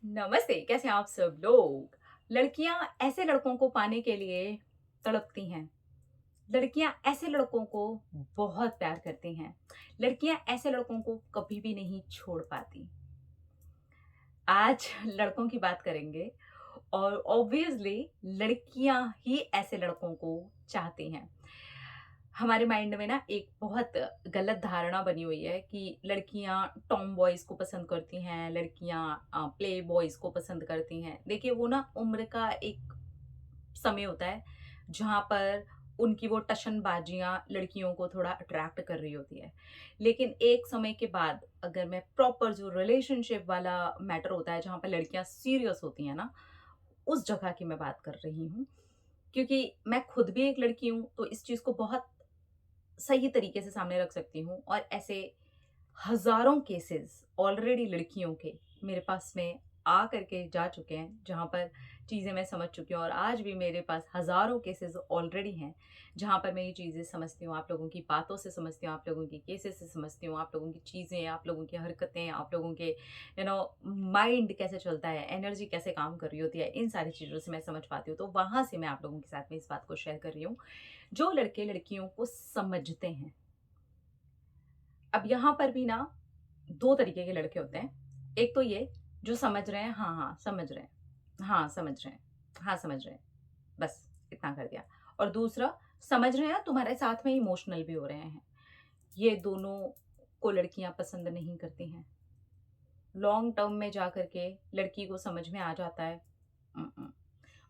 नमस्ते, कैसे हैं आप सब लोग? लड़कियां ऐसे लड़कों को पाने के लिए तड़पती हैं। लड़कियां ऐसे लड़कों को बहुत प्यार करती हैं। लड़कियां ऐसे लड़कों को कभी भी नहीं छोड़ पाती। आज लड़कों की बात करेंगे और ऑब्वियसली लड़कियां ही ऐसे लड़कों को चाहती हैं। हमारे माइंड में ना एक बहुत गलत धारणा बनी हुई है कि लड़कियां टॉम बॉयज को पसंद करती हैं, लड़कियां प्ले बॉयज को पसंद करती हैं। देखिए वो ना उम्र का एक समय होता है जहाँ पर उनकी वो टशनबाजियां लड़कियों को थोड़ा अट्रैक्ट कर रही होती है। लेकिन एक समय के बाद अगर मैं प्रॉपर जो रिलेशनशिप वाला मैटर होता है जहाँ पर लड़कियां सीरियस होती हैं ना, उस जगह की मैं बात कर रही हूँ। क्योंकि मैं खुद भी एक लड़की हूँ तो इस चीज को बहुत सही तरीके से सामने रख सकती हूँ और ऐसे हजारों केसेस ऑलरेडी लड़कियों के मेरे पास में आ करके जा चुके हैं जहाँ पर चीज़ें मैं समझ चुकी हूँ और आज भी मेरे पास हजारों केसेस ऑलरेडी हैं जहाँ पर मैं ये चीज़ें समझती हूँ, आप लोगों की बातों से समझती हूँ, आप लोगों की केसेस से समझती हूँ, आप लोगों की चीज़ें, आप लोगों की हरकतें, आप लोगों के माइंड कैसे चलता है, एनर्जी कैसे काम कर रही होती है, इन सारी चीज़ों से मैं समझ पाती हूँ। तो वहाँ से मैं आप लोगों के साथ में इस बात को शेयर कर रही हूँ। जो लड़के लड़कियों को समझते हैं, अब यहाँ पर भी ना 2 तरीके के लड़के होते हैं। एक तो ये जो समझ रहे हैं, हाँ, हाँ, समझ रहे हैं। हाँ, समझ रहे हैं। हाँ, समझ रहे हैं। बस इतना कर दिया। और दूसरा समझ रहे हैं, तुम्हारे साथ में इमोशनल भी हो रहे हैं। ये दोनों को लड़कियाँ पसंद नहीं करती हैं। लॉन्ग टर्म में जा कर के लड़की को समझ में आ जाता है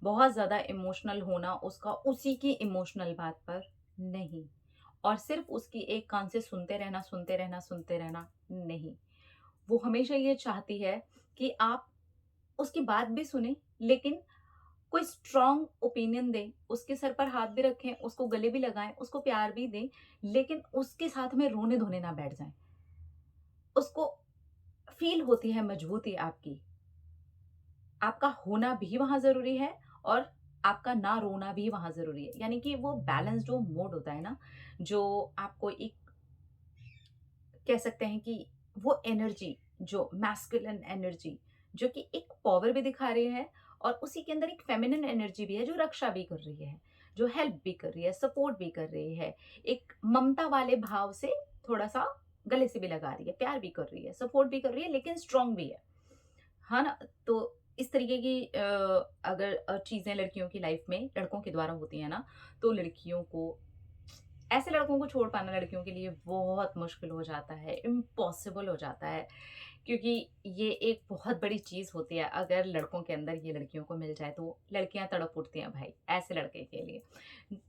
बहुत ज़्यादा इमोशनल होना उसका उसी की इमोशनल बात पर नहीं, और सिर्फ उसकी एक कान से सुनते रहना, सुनते रहना, सुनते रहना नहीं। वो हमेशा ये चाहती है कि आप उसकी बात भी सुने, लेकिन कोई स्ट्रॉन्ग ओपिनियन दें, उसके सर पर हाथ भी रखें, उसको गले भी लगाएँ, उसको प्यार भी दें, लेकिन उसके साथ में रोने-धोने ना बैठ जाएँ। उसको फ़ील होती है मजबूती आपकी। आपका होना भी वहाँ ज़रूरी है और आपका ना रोना भी वहाँ ज़रूरी है। यानी कि वो बैलेंस जो मोड होता है ना, जो आपको एक कह सकते हैं कि वो एनर्जी, जो मैस्कुलिन एनर्जी, जो कि एक पावर भी दिखा रही है और उसी के अंदर एक फेमिनिन एनर्जी भी है जो रक्षा भी कर रही है, जो हेल्प भी कर रही है, सपोर्ट भी कर रही है। एक ममता वाले भाव से थोड़ा-सा गले से भी लगा रही है, प्यार भी कर रही है, सपोर्ट भी कर रही है, लेकिन स्ट्रॉन्ग भी है। हाँ ना? तो इस तरीके की अगर चीज़ें लड़कियों की लाइफ में लड़कों के द्वारा होती हैं ना, तो लड़कियों को ऐसे लड़कों को छोड़ पाना लड़कियों के लिए बहुत मुश्किल हो जाता है, इम्पॉसिबल हो जाता है। क्योंकि ये एक बहुत बड़ी चीज़ होती है, अगर लड़कों के अंदर ये लड़कियों को मिल जाए तो लड़कियाँ तड़प उठती हैं भाई, ऐसे लड़के के लिए।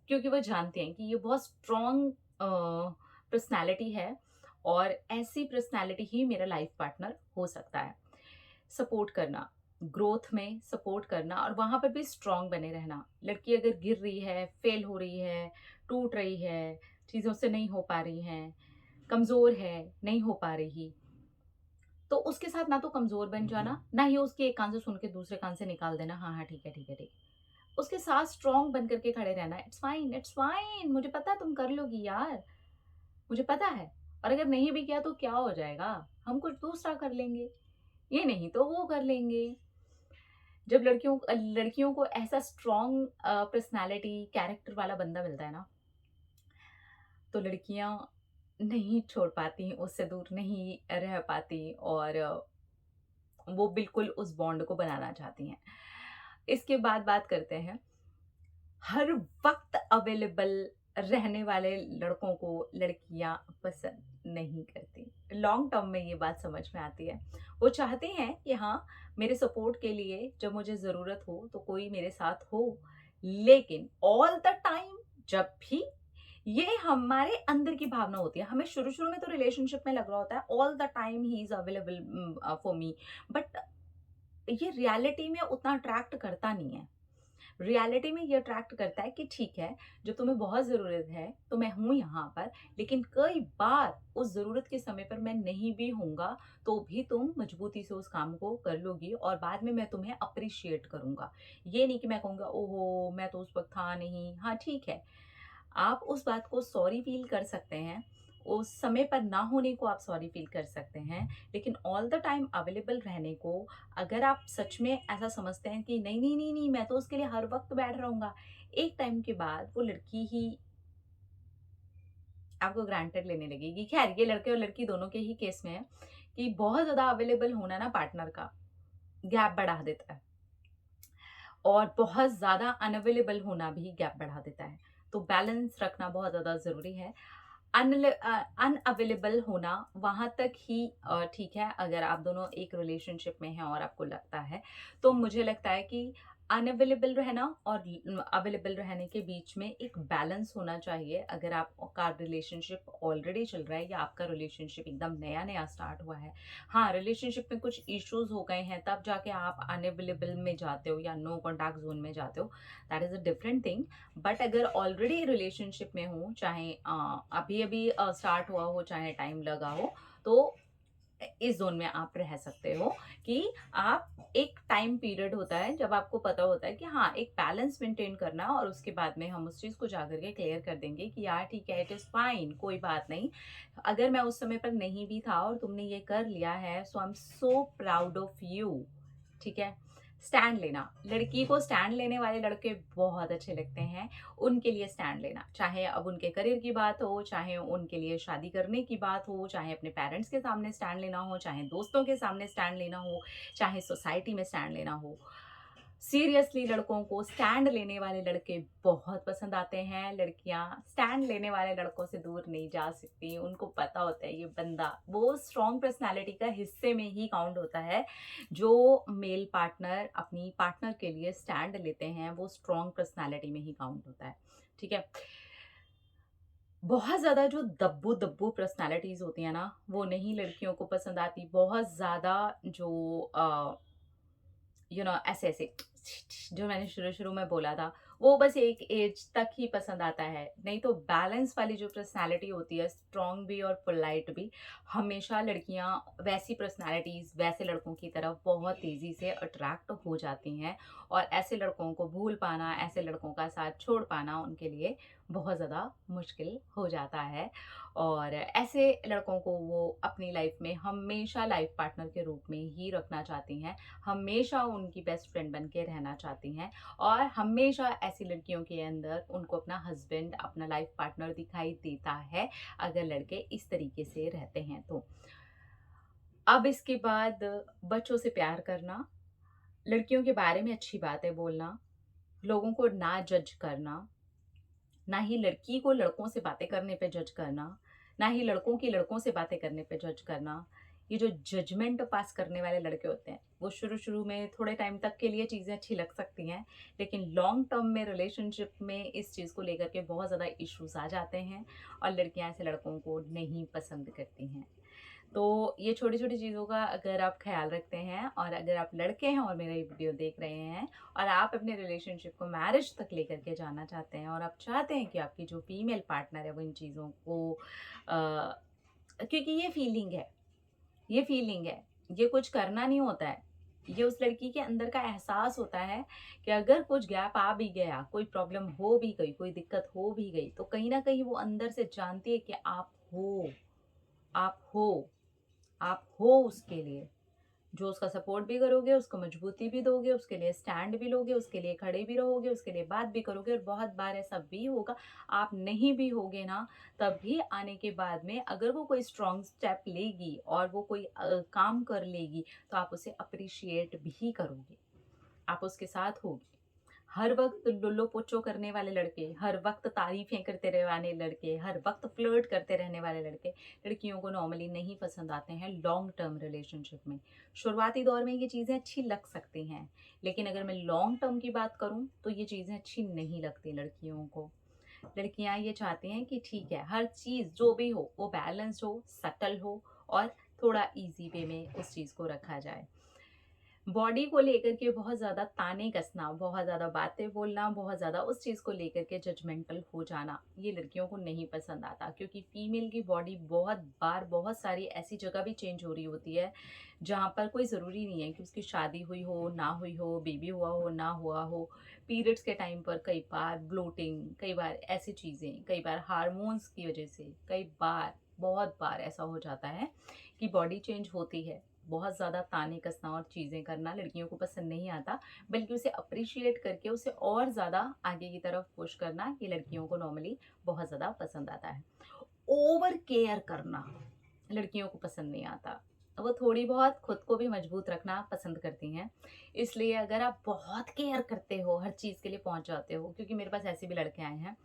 क्योंकि वो जानती हैं कि ये बहुत स्ट्रॉन्ग पर्सनैलिटी है और ऐसी पर्सनैलिटी ही मेरा लाइफ पार्टनर हो सकता है। सपोर्ट करना, ग्रोथ में सपोर्ट करना और वहाँ पर भी स्ट्रॉन्ग बने रहना। लड़की अगर गिर रही है, फेल हो रही है, टूट रही है, चीज़ों से नहीं हो पा रही हैं, कमज़ोर है, नहीं हो पा रही, तो उसके साथ ना तो कमज़ोर बन जाना, ना ही उसके एक कान से सुन के दूसरे कान से निकाल देना, हाँ, हाँ, ठीक है, ठीक है, ठीक है। उसके साथ स्ट्रॉन्ग बन करके खड़े रहना, इट्स फाइन, मुझे पता है तुम कर लोगी यार, मुझे पता है। और अगर नहीं भी किया तो क्या हो जाएगा? हम कुछ दूसरा कर लेंगे, ये नहीं तो वो कर लेंगे। जब लड़कियों को ऐसा स्ट्रॉन्ग पर्सनैलिटी कैरेक्टर वाला बंदा मिलता है ना, तो लड़कियां नहीं छोड़ पाती, उससे दूर नहीं रह पाती और वो बिल्कुल उस बॉन्ड को बनाना चाहती हैं। इसके बाद बात करते हैं, हर वक्त अवेलेबल रहने वाले लड़कों को लड़कियां पसंद नहीं करती। लॉन्ग टर्म में ये बात समझ में आती है। वो चाहते हैं कि हाँ, मेरे सपोर्ट के लिए जब मुझे ज़रूरत हो तो कोई मेरे साथ हो, लेकिन ऑल द टाइम जब भी ये हमारे अंदर की भावना होती है। हमें शुरू-शुरू में तो रिलेशनशिप में लग रहा होता है all the time he is available for me, but ये रियलिटी में उतना अट्रैक्ट करता नहीं है। रियलिटी में ये अट्रैक्ट करता है कि ठीक है, जो तुम्हें बहुत ज़रूरत है, तो मैं हूँ यहाँ पर, लेकिन कई बार उस ज़रूरत के समय पर मैं नहीं भी होऊँगा, तो भी तुम मजबूती से उस काम को कर लोगी और बाद में मैं तुम्हें अप्रिशिएट करूँगा। ये नहीं कि मैं कहूँगा, ओहो! मैं तो उस वक़्त था नहीं। हाँ, ठीक है, आप उस बात को सॉरी फ़ील कर सकते हैं, उस समय पर ना होने को आप सॉरी फील कर सकते हैं, लेकिन ऑल द टाइम अवेलेबल रहने को अगर आप सच में ऐसा समझते हैं कि नहीं, नहीं, नहीं, नहीं, मैं तो उसके लिए हर वक़्त बैठ रहूँगा, एक टाइम के बाद वो लड़की ही आपको ग्रांटेड लेने लगेगी। ख़ैर ये लड़के और लड़की दोनों के ही केस में है कि बहुत ज़्यादा अवेलेबल होना ना पार्टनर का गैप बढ़ा देता है और बहुत ज़्यादा अनअवेलेबल होना भी गैप बढ़ा देता है। तो बैलेंस रखना बहुत ज़्यादा ज़रूरी है। अनअवेलेबल होना वहाँ तक ही ठीक है अगर आप दोनों एक रिलेशनशिप में हैं और आपको लगता है। तो मुझे लगता है कि अनअवेलेबल रहना और अवेलेबल रहने के बीच में एक बैलेंस होना चाहिए। अगर आपका रिलेशनशिप ऑलरेडी चल रहा है या आपका रिलेशनशिप एकदम नया-नया स्टार्ट हुआ है। हाँ, रिलेशनशिप में कुछ इश्यूज़ हो गए हैं तब जाके आप अनअवेलेबल में जाते हो या नो कॉन्टैक्ट ज़ोन में जाते हो, that is a different thing. But अगर ऑलरेडी रिलेशनशिप में हो चाहे अभी अभी स्टार्ट हुआ हो चाहे टाइम लगा हो, तो इस जोन में आप रह सकते हो कि आप एक टाइम पीरियड होता है जब आपको पता होता है कि हाँ एक बैलेंस मेंटेन करना और उसके बाद में हम उस चीज़ को जाकर के क्लियर कर देंगे कि यार ठीक है, इट इज़ फाइन, कोई बात नहीं। अगर मैं उस समय पर नहीं भी था और तुमने ये कर लिया है, so I am so proud of you. ठीक है। स्टैंड लेना, लड़की को स्टैंड लेने वाले लड़के बहुत अच्छे लगते हैं। उनके लिए स्टैंड लेना, चाहे अब उनके करियर की बात हो, चाहे उनके लिए शादी करने की बात हो, चाहे अपने पेरेंट्स के सामने स्टैंड लेना हो, चाहे दोस्तों के सामने स्टैंड लेना हो, चाहे सोसाइटी में स्टैंड लेना हो। सीरियसली लड़कों को स्टैंड लेने वाले लड़के बहुत पसंद आते हैं। लड़कियां स्टैंड लेने वाले लड़कों से दूर नहीं जा सकती। उनको पता होता है ये बंदा वो स्ट्रॉन्ग पर्सनालिटी का हिस्से में ही काउंट होता है। जो मेल पार्टनर अपनी पार्टनर के लिए स्टैंड लेते हैं वो स्ट्रॉन्ग पर्सनालिटी में ही काउंट होता है। ठीक है। बहुत ज़्यादा जो दब्बू-दब्बू पर्सनैलिटीज़ होती हैं ना, वो नहीं लड़कियों को पसंद आती। बहुत ज़्यादा जो ऐसे-ऐसे जो मैंने शुरू-शुरू में बोला था, वो बस एक एज तक ही पसंद आता है। नहीं तो बैलेंस वाली जो पर्सनैलिटी होती है, स्ट्रॉन्ग भी और पोलाइट भी, हमेशा लड़कियाँ वैसी पर्सनैलिटीज़, वैसे लड़कों की तरफ बहुत तेज़ी से अट्रैक्ट हो जाती हैं और ऐसे लड़कों को भूल पाना, ऐसे लड़कों का साथ छोड़ पाना उनके लिए बहुत ज़्यादा मुश्किल हो जाता है। और ऐसे लड़कों को वो अपनी लाइफ में हमेशा लाइफ पार्टनर के रूप में ही रखना चाहती हैं। हमेशा उनकी बेस्ट फ्रेंड बन के रहना चाहती हैं और हमेशा ऐसी लड़कियों के अंदर उनको अपना हस्बैंड, अपना लाइफ पार्टनर दिखाई देता है, अगर लड़के इस तरीके से रहते हैं तो। अब इसके बाद बच्चों से प्यार करना, लड़कियों के बारे में अच्छी बातें बोलना, लोगों को ना जज करना, ना ही लड़की को लड़कों से बातें करने पे जज करना, ना ही लड़कों की लड़कों से बातें करने पे जज करना। ये जो जजमेंट पास करने वाले लड़के होते हैं, वो शुरू-शुरू में थोड़े टाइम तक के लिए चीज़ें अच्छी लग सकती हैं, लेकिन लॉन्ग टर्म में रिलेशनशिप में इस चीज़ को लेकर के बहुत ज़्यादा इश्यूज़ आ जाते हैं और लड़कियाँ ऐसे लड़कों को नहीं पसंद करती हैं। तो ये छोटी-छोटी चीज़ों का अगर आप ख़्याल रखते हैं और अगर आप लड़के हैं और मेरा ये वीडियो देख रहे हैं और आप अपने रिलेशनशिप को मैरिज तक लेकर के जाना चाहते हैं और आप चाहते हैं कि आपकी जो फीमेल पार्टनर है वो इन चीज़ों को क्योंकि ये फीलिंग है, ये कुछ करना नहीं होता है। ये उस लड़की के अंदर का एहसास होता है कि अगर कुछ गैप आ भी गया, कोई प्रॉब्लम हो भी गई, कोई दिक्कत हो भी गई, तो कहीं न कहीं वो अंदर से जानती है कि आप हो। आप हो उसके लिए, जो उसका सपोर्ट भी करोगे, उसको मजबूती भी दोगे, उसके लिए स्टैंड भी लोगे, उसके लिए खड़े भी रहोगे, उसके लिए बात भी करोगे और बहुत बार ऐसा भी होगा, आप नहीं भी होगे ना, तब भी आने के बाद में अगर वो कोई स्ट्रॉन्ग स्टेप लेगी और वो कोई काम कर लेगी, तो आप उसे अप्रिशिएट भी करोगे, आप उसके साथ होगे। हर वक़्त लुल्लो-पोचो करने वाले लड़के, हर वक़्त तारीफ़ें करते रहने लड़के, हर वक़्त फ्लर्ट करते रहने वाले लड़के, लड़कियों को नॉर्मली नहीं पसंद आते हैं लॉन्ग टर्म रिलेशनशिप में। शुरुआती दौर में ये चीज़ें अच्छी लग सकती हैं, लेकिन अगर मैं लॉन्ग टर्म की बात करूँ, तो ये चीज़ें अच्छी नहीं लगती लड़कियों को। लड़कियाँ ये चाहती हैं कि ठीक है, हर चीज़ जो भी हो, वो बैलेंस्ड हो, सटल हो और थोड़ा ईज़ी वे में उस चीज़ को रखा जाए। बॉडी को लेकर के बहुत ज़्यादा ताने कसना, बहुत ज़्यादा बातें बोलना, बहुत ज़्यादा उस चीज़ को लेकर के जजमेंटल हो जाना, ये लड़कियों को नहीं पसंद आता क्योंकि फीमेल की बॉडी बहुत बार बहुत सारी ऐसी जगह भी चेंज हो रही होती है, जहाँ पर कोई ज़रूरी नहीं है कि उसकी शादी हुई हो, ना हुई हो, बेबी हुआ हो, ना हुआ हो। पीरियड्स के टाइम पर कई बार ब्लोटिंग, कई बार ऐसी चीज़ें, कई बार हार्मोन्स की वजह से, कई बार बहुत बार ऐसा हो जाता है कि बॉडी चेंज होती है, बहुत ज़्यादा ताने कसना और चीज़ें करना लड़कियों को पसंद नहीं आता, बल्कि उसे अप्रिशिएट करके उसे और ज़्यादा आगे की तरफ पुश करना ये लड़कियों को नॉर्मली बहुत ज़्यादा पसंद आता है। ओवर केयर करना लड़कियों को पसंद नहीं आता। वो थोड़ी बहुत खुद को भी मजबूत रखना पसंद करती हैं। इसलिए अगर आप बहुत केयर करते हो, हर चीज़ के लिए पहुँच जाते हो, क्योंकि मेरे पास ऐसे भी लड़के आए हैं,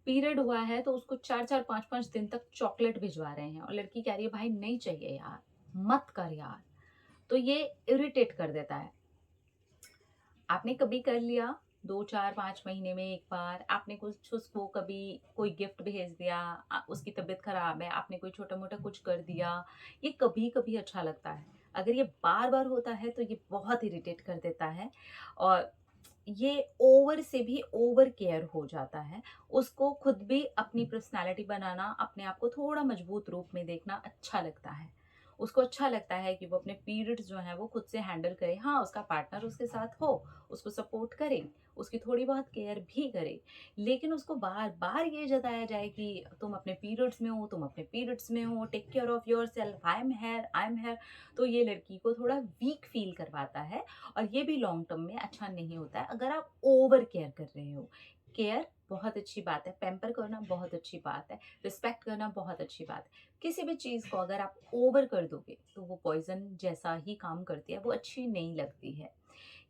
पीरियड हुआ है तो उसको 4-4 5-5 दिन तक चॉकलेट भिजवा रहे हैं और लड़की कह रही है भाई नहीं चाहिए यार, मत कर यार। तो ये इरिटेट कर देता है। आपने कभी कर लिया 2-4-5 महीने में एक बार, आपने कुछ उसको कभी कोई गिफ्ट भेज दिया, उसकी तबीयत खराब है, आपने कोई छोटा मोटा कुछ कर दिया, ये कभी कभी अच्छा लगता है। अगर ये बार बार होता है तो ये बहुत इरिटेट कर देता है और ये ओवर से भी ओवर केयर हो जाता है। उसको खुद भी अपनी पर्सनैलिटी बनाना, अपने आप को थोड़ा मजबूत रूप में देखना अच्छा लगता है। उसको अच्छा लगता है कि वो अपने पीरियड्स जो हैं वो खुद से हैंडल करे। हाँ, उसका पार्टनर उसके साथ हो, उसको सपोर्ट करे, उसकी थोड़ी बहुत केयर भी करे, लेकिन उसको बार-बार ये जताया जाए कि तुम अपने पीरियड्स में हो, तुम अपने पीरियड्स में हो, take care of yourself, I am here, तो ये लड़की को थोड़ा वीक फील करवाता है और ये भी लॉन्ग टर्म में अच्छा नहीं होता है अगर आप ओवर केयर कर रहे हो। केयर बहुत अच्छी बात है, पैम्पर करना बहुत अच्छी बात है, रिस्पेक्ट करना बहुत अच्छी बात है। किसी भी चीज़ को अगर आप ओवर कर दोगे तो वो पॉइजन जैसा ही काम करती है, वो अच्छी नहीं लगती है।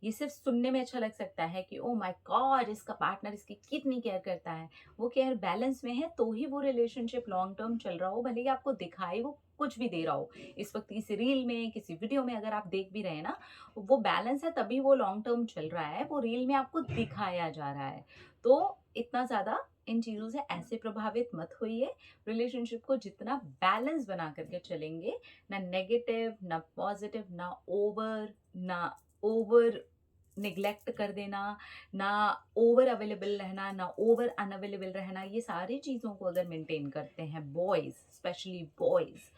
ये सिर्फ सुनने में अच्छा लग सकता है कि ओ माय गॉड, इसका पार्टनर इसकी कितनी केयर करता है। वो केयर बैलेंस में है तो ही वो रिलेशनशिप लॉन्ग टर्म चल रहा हो, भले ही आपको दिखाई वो कुछ भी दे रहा हो। इस वक्त किसी रील में, किसी वीडियो में अगर आप देख भी रहे हैं ना, वो बैलेंस है तभी वो लॉन्ग टर्म चल रहा है, वो रील में आपको दिखाया जा रहा है। तो इतना ज़्यादा इन चीज़ों से ऐसे प्रभावित मत होइए। रिलेशनशिप को जितना बैलेंस बना करके चलेंगे, ना नेगेटिव ना पॉजिटिव, ना ओवर निग्लेक्ट कर देना, ना ओवर अवेलेबल रहना, ना ओवर अनअवेलेबल रहना, ये सारी चीज़ों को अगर मेंटेन करते हैं बॉयज़, स्पेशली बॉयज़,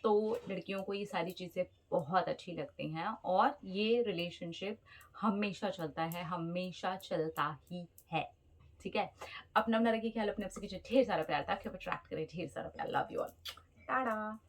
तो लड़कियों को ये सारी चीज़ें बहुत अच्छी लगती हैं और ये रिलेशनशिप हमेशा चलता है, हमेशा चलता ही है। ठीक है? अपना-अपना रखिए ख्याल, अपने आप से कीजिए ढेर सारा प्यार ताकि आप अट्रैक्ट करें ढेर सारा प्यार। Love you all. टाटा।